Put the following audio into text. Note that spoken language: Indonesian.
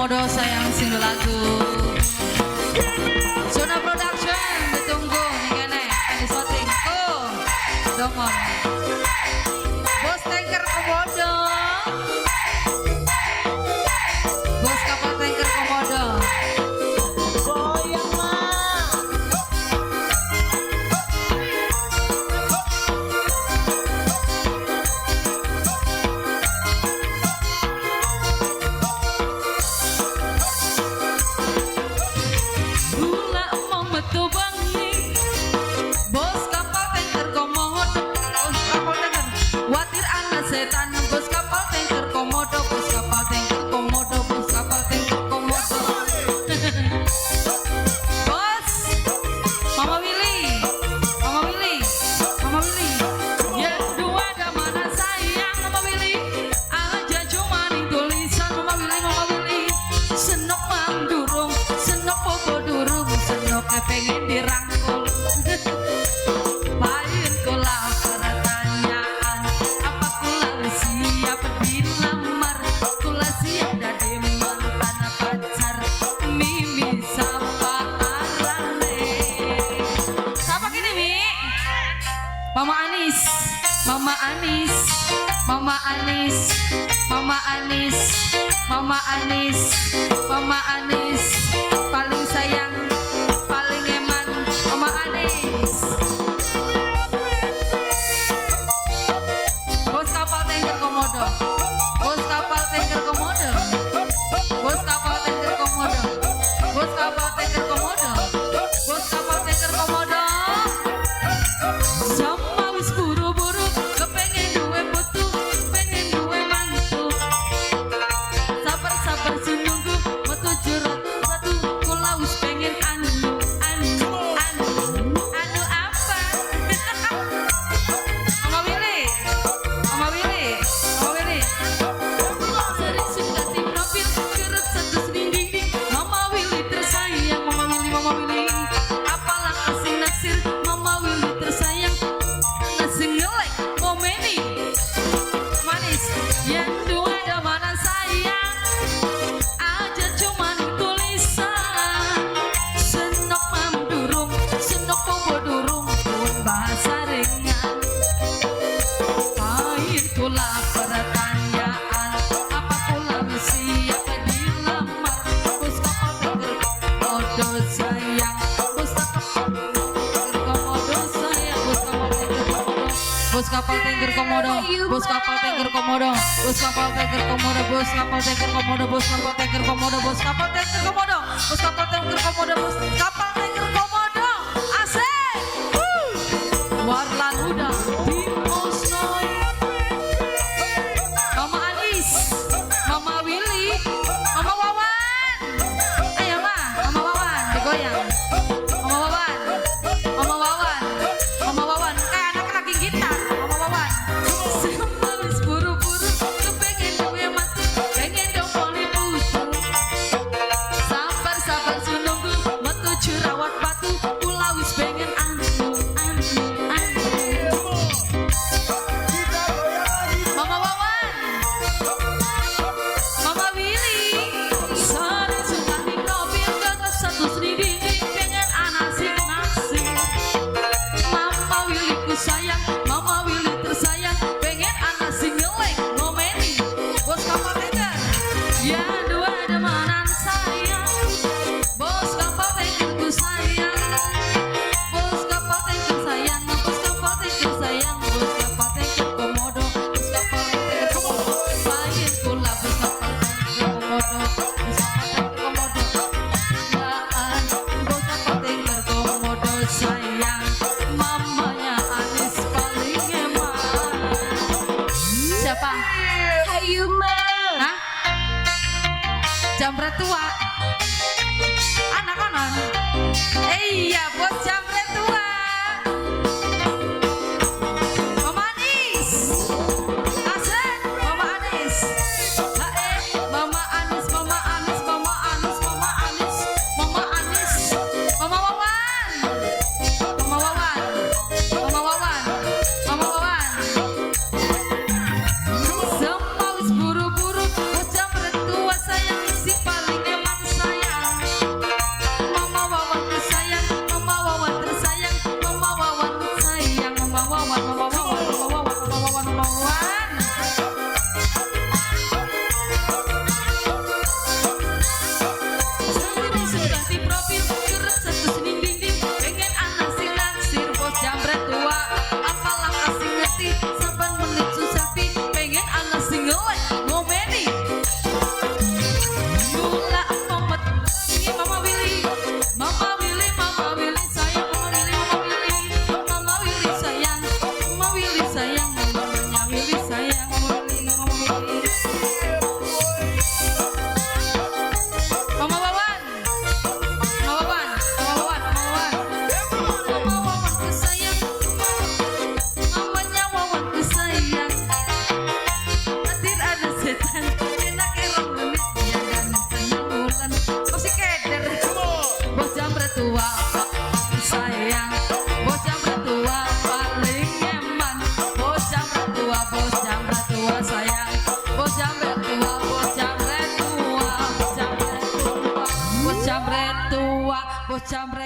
Komodo sayang single lagu. Zona Production ditunggu nih kene di shooting. Dongon. Bos tanker Komodo. Bos kapal tanker Komodo. Setan bos kapal tanker Komodo, bos kapal tanker Komodo, bos kapal tanker Komodo. Bos, Mama Willy, Mama Willy, Mama Willy. Ya dua ada mana sayang Mama Willy? Aja cuma nih tulisan Mama Willy, Mama Willy. Senok mandurung, senok popo durung, senok pengen dirangkul. Paling kula pertanyaan apa kula siap dilamar, kula siap dadi mantan pacar, Mimi sapa arane. Sapa gini Mi? Mama Anis, Mama Anis, Mama Anis, Mama Anis, Mama Anis, Mama Anis, paling sayang, paling eman, Mama Anis. Bos kapal tanker Komodo, bos kapal tanker Komodo, bos kapal tanker Komodo, bos kapal tanker Komodo, bos kapal tanker Komodo. Sama wis buru-buru, kepengen duwe putu, pengen duwe mantu. Sabar-sabar sununggu, metu jurut satu, kula wis pengen anu apa? Mama Willy, Mama Willy, Mama Willy. Sering suka tim profil, jurut satu dinding. Mama Willy tersayang, Mama Willy, Mama Willy. Apalah kasih naksir, Mama Willy tersayang. Ngasih ngelek, komeni manis. Yang dua ada mana sayang? Aja cuman tulisan. Senok mamdurung, senok popo durung, pun bahasa ringan. Pahin kula pertanyaan apa kula siap dilamar, bos kapal tanker Komodo sayang, bos kapal tanker Komodo sayang, bos kapal tanker Komodo, bos kapal tanker Komodo, bos kapal tanker Komodo, bos kapal tanker Komodo, bos kapal tanker Komodo, bos kapal tanker Komodo, bos kapal tanker Komodo, bos kapal tanker Komodo. Asik. Warlan udah di Osnoy. Mama Anis, Mama Willy, Mama Wawan. Ayo Ma, Mama Wawan digoyang. Mama Wawan, Mama Wawan, Mama Wawan. Kayak anak lagi gitar, Mama Wawan. Sama wis buru-buru, kepengen duwe mantu, pengen dong poni putu. Sabar-sabar sununggu, metu jerawat batu, kula wis pengen anu. Mama Wawan, Mama Willy, sering suka di mobil, tetap satu sendiri, pengen anak sing naksir. Mama Willy ku sayang, Mama Willy tersayang, pengen anak sing ngelek, ngomeni. Bos kapal tanker, ya dua demanan sayang, bos kapal tanker ku sayang, bos kapal tanker sayang, bos kapal tanker sayang, bos kapal tanker Komodo, bos kapal tanker Komodo. Pahin kula bos kapal tanker Komodo, bos kapal tanker Komodo. Yaan, bos kapal tanker Komodo sayang, mamanya Anis paling jamret